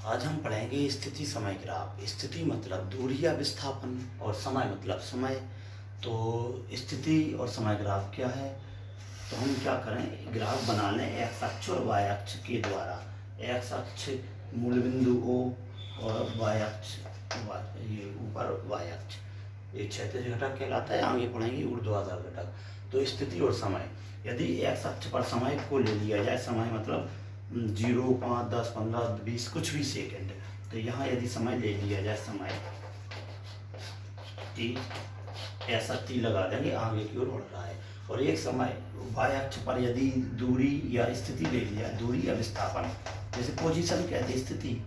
आज हम पढ़ेंगे स्थिति समय ग्राफ। स्थिति मतलब दूरी या विस्थापन और समय मतलब समय। तो स्थिति और समय ग्राफ क्या है? तो हम क्या करें, ग्राफ बना लें एक्स अक्ष और वाई अक्ष के द्वारा। एक्स अक्ष मूल बिंदु O और वाई अक्ष ये ऊपर वाई अक्ष ये क्षैतिज घटक कहलाता है। आगे पढ़ेंगे ऊर्ध्वाधर घटक। तो स्थिति और समय, यदि एक्स अक्ष पर समय को ले लिया जाए, समय मतलब 0, 5, 10, 15, 20 कुछ भी सेकंड, तो यहाँ यदि समय ले लिया जाए, समय टी, ऐसा टी लगा देंगे, आगे की ओर बढ़ रहा है। और एक समय वाई अक्ष पर यदि दूरी या स्थिति ले लिया, दूरी या विस्थापन, जैसे पोजीशन कहते हैं, स्थिति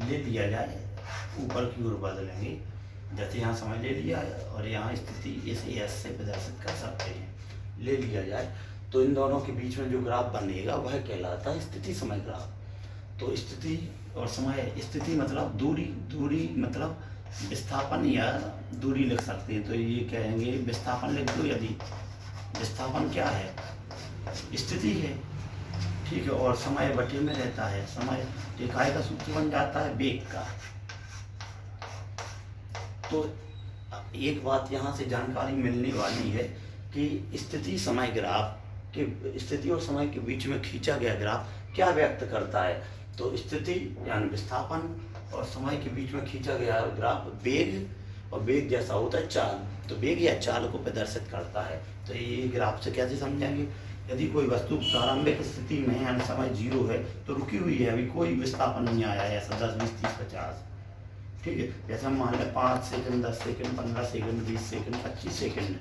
ले लिया जाए, ऊपर की ओर बदलेंगे। जैसे यहाँ समय ले लिया और यहाँ स्थिति इसे एस से प्रदर्शित कर सकते हैं, ले लिया जाए, तो इन दोनों के बीच में जो ग्राफ बनेगा वह कहलाता है स्थिति समय ग्राफ। तो स्थिति और समय, स्थिति मतलब दूरी, दूरी मतलब विस्थापन या दूरी लिख सकते हैं, तो ये कहेंगे विस्थापन लिख दो। यदि विस्थापन क्या है, स्थिति है, ठीक है, और समय बटे में रहता है। समय इकाई का सूत्र बन जाता है वेग का। तो एक बात यहाँ से जानकारी मिलने वाली है कि स्थिति समय ग्राफ के, स्थिति और समय के बीच में खींचा गया ग्राफ क्या व्यक्त करता है। तो स्थिति यानी विस्थापन और समय के बीच में खींचा गया ग्राफ वेग, और वेग जैसा होता है चाल, तो वेग या चाल को प्रदर्शित करता है। तो ये ग्राफ से कैसे समझेंगे, यदि कोई वस्तु प्रारंभिक स्थिति में यानी समय 0 है तो रुकी हुई है, अभी कोई विस्थापन नहीं आया है, ऐसा 10, 20, 30, 50, ठीक है। जैसे हम मान लें 5 second, 10 second, 15 second, 20 second, 25 second,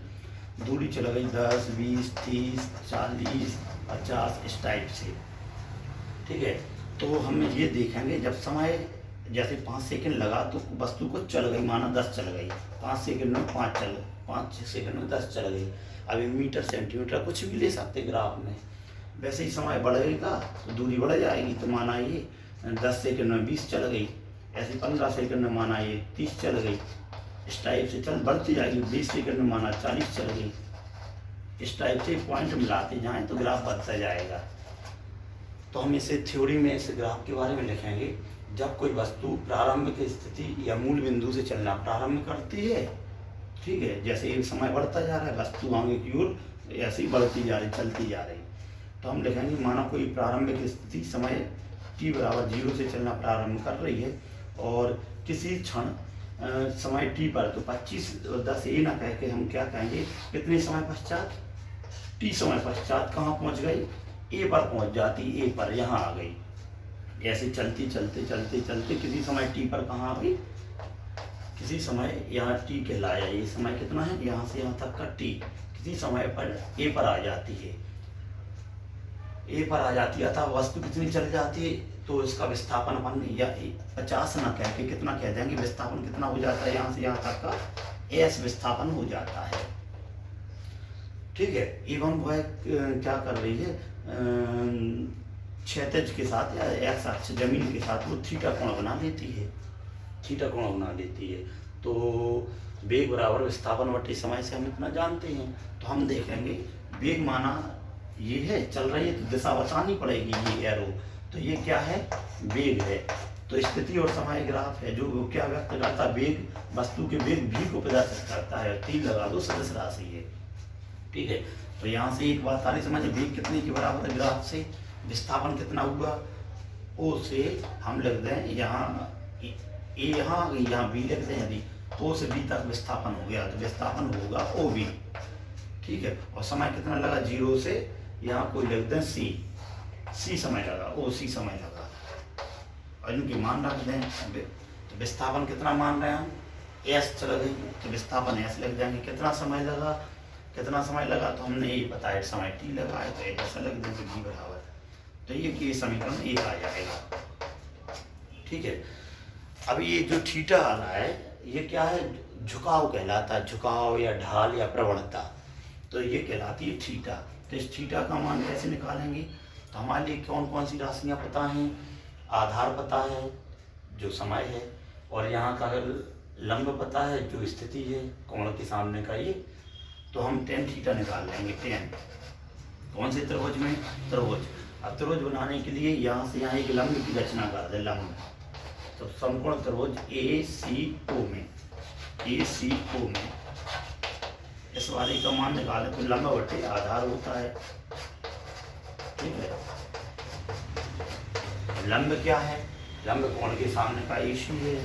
दूरी चला गई 10, 20, 30, 40, 50 इस टाइप से, ठीक है। तो हम ये देखेंगे जब समय जैसे 5 सेकंड लगा तो वस्तु को चल गई, माना 10 चल गई, 5 सेकंड में 5 सेकंड में 10 चल गई। अभी मीटर, सेंटीमीटर कुछ भी ले सकते ग्राफ में। वैसे ही समय बढ़ेगा तो दूरी बढ़ जाएगी, तो माना ये 10 सेकंड में 20 चल गई, ऐसे 15 सेकंड में माना ये 30 चल गई, इस टाइप से चल बढ़ती जाएगी। 20 सेकंड में माना 40 चल गई, इस टाइप से पॉइंट मिलाते जाएं तो ग्राफ बढ़ता जाएगा। तो हम इसे थ्योरी में इस ग्राफ के बारे में लिखेंगे। जब कोई वस्तु प्रारंभिक स्थिति या मूल बिंदु से चलना प्रारंभ करती है, ठीक है, जैसे एक समय बढ़ता जा रहा है, वस्तु आगे की ओर ऐसे ही बढ़ती जा रही, चलती जा रही, तो हम लिखेंगे माना कोई प्रारंभिक स्थिति समय t बराबर 0 से चलना प्रारंभ कर रही है, और किसी क्षण समय t पर, तो 25 और 10 ये ना कह के हम क्या कहेंगे, कितने समय पश्चात, t समय पश्चात कहाँ पहुँच गई, a पर पहुँच जाती, a पर यहाँ आ गई। ऐसे चलते चलते चलते चलते किसी समय t पर कहाँ आ गई, किसी समय यहाँ t कहलाया, ये समय कितना है, यहाँ से यहाँ तक का t, किसी समय पर a पर आ जाती है, a पर आ जाती है, अतः वस्तु कितनी चल जाती है, तो इसका विस्थापन अपन या 50 ना कह के कितना कह देंगे, विस्थापन कितना हो जाता है, यहाँ से यहाँ तक का s विस्थापन हो जाता है, ठीक है। एवं वह क्या कर रही है, क्षैतिज के साथ या एक्स अक्ष जमीन के साथ वो थीटा कोण बना लेती है, थीटा कोण बना लेती है। तो वेग बराबर विस्थापन बटे समय से हम इतना जानते हैं। तो हम देखेंगे वेग माना ये है, चल रही है तो दिशा बतानी पड़ेगी, ये एरो, तो ये क्या है, वेग है। तो स्थिति और समय ग्राफ है जो क्या व्यक्त करता है, वेग, वस्तु के वेग भी को प्रदर्शित करता है। 3 लगा दो, सदिश राशि है, ठीक है। तो यहाँ से एक बात सारी समझे, वेग कितने के बराबर है ग्राफ से, विस्थापन कितना हुआ, ओ से हम लिख दें यहाँ ए, यहाँ बी लिख दें, यदि ओ से बी तक विस्थापन हो गया तो विस्थापन होगा ओ बी, ठीक है। और समय कितना लगा, 0 से यहाँ कोई लिख दें सी समय लगा, ओ सी समय लगा, और इनके मान रख दें। तो विस्थापन कितना मान रहे हैं हम, एस चल गई, तो विस्थापन एस लिख देंगे। कितना समय लगा, कितना समय लगा, तो हमने ये बताया समय टी लगा है, तो ऐसा लग देंगे बी बराबर, तो ये समीकरण 1 आ जाएगा, ठीक है। अब ये जो थीटा आ रहा है ये क्या है, झुकाव कहलाता है, झुकाव या ढाल या प्रवणता, तो ये कहलाती है थीटा। तो इस थीटा का मान कैसे निकालेंगे, तो हमारे लिए कौन कौन सी राशियाँ पता हैं, आधार पता है जो समय है, और यहाँ का लंब पता है जो स्थिति है कोण के सामने का ये, तो हम tan थीटा निकाल लेंगे। tan कौन से त्रिभुज में, त्रिभुज। अब त्रिभुज बनाने के लिए यहाँ से यहाँ एक लंब की रचना कर दे, लंब तो समकोण त्रिभुज ACO में इस वाले का मान निकालें तो लंब बटे आधार होता है। ठीक है, लंब क्या है? लंब कोण के सामने का AC है।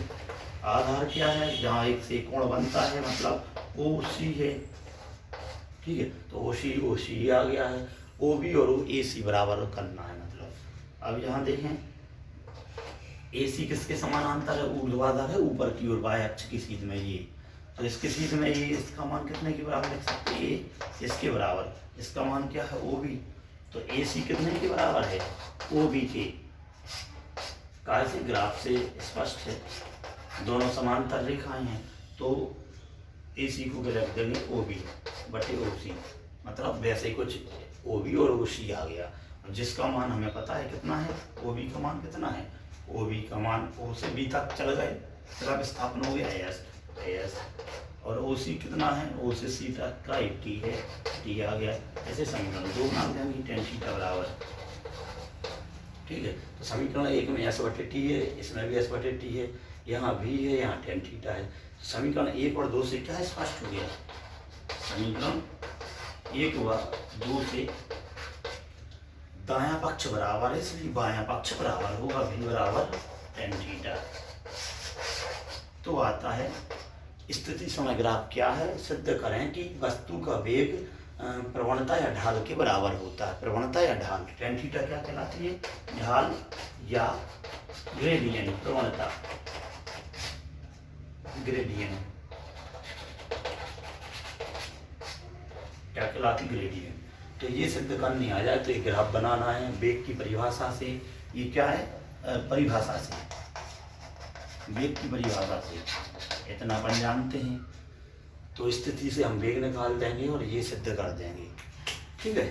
आधार क्या है? जहाँ एक से कोण बनता है, मतलब OC है। ठीक है, तो OC आ गया है। OB और AC बराबर करना है। मतलब अब यहाँ देखें, AC किसके समानांतर है? ऊर्ध्वाधर है, ऊपर की ओर बाह्य अक्ष की सीध में ये। तो इसके सीध में ये, इसका मान कितने के बराबर लिख सकते हैं? A इसके बराबर। इसका मान क्या है? OB। तो AC कितने के बराबर है? OB के। कैसे? ग्राफ से स्पष्ट है, दोनों समांतर रेखाएं हैं। तो AC को क्या रख देंगे? OB बटे OC। मतलब वैसे कुछ OB और OC आ गया। जिसका मान हमें पता है कितना है। OB का मान कितना है? OB का मान O से B तक चल गए, तरफ स्थापन हो गया S। और OC कितना है? O से C तक का 80 है, T आ गया। ऐसे समीकरण 2 बना देंगे, tan थीटा बराबर। ठीक है, तो समीकरण 1 में S बटे T है, इसमें भी S बटे T है, यहाँ भी है, यहाँ tan थीटा है। समीकरण 1 और 2 से क्या है? स्पष्ट हो गया। समीकरण 1 व 2 से दायां पक्ष बराबर है, इसलिए बायां पक्ष बराबर होगा V बराबर tan थीटा। तो आता है स्थिति समय ग्राफ क्या है? सिद्ध करें कि वस्तु का वेग प्रवणता या ढाल के बराबर होता है। प्रवणता या ढाल, tan थीटा क्या कहलाती है? ढाल या ग्रेडियंट। प्रवणता ग्रेडियंट क्या कहलाती? ग्रेडियंट। तो ये सिद्ध करनी आ जाए तो एक ग्राफ बनाना है वेग की परिभाषा से। ये क्या है? परिभाषा से, वेग की परिभाषा से इतना अपन जानते हैं। तो स्थिति से हम वेग निकाल देंगे और ये सिद्ध कर देंगे। ठीक है।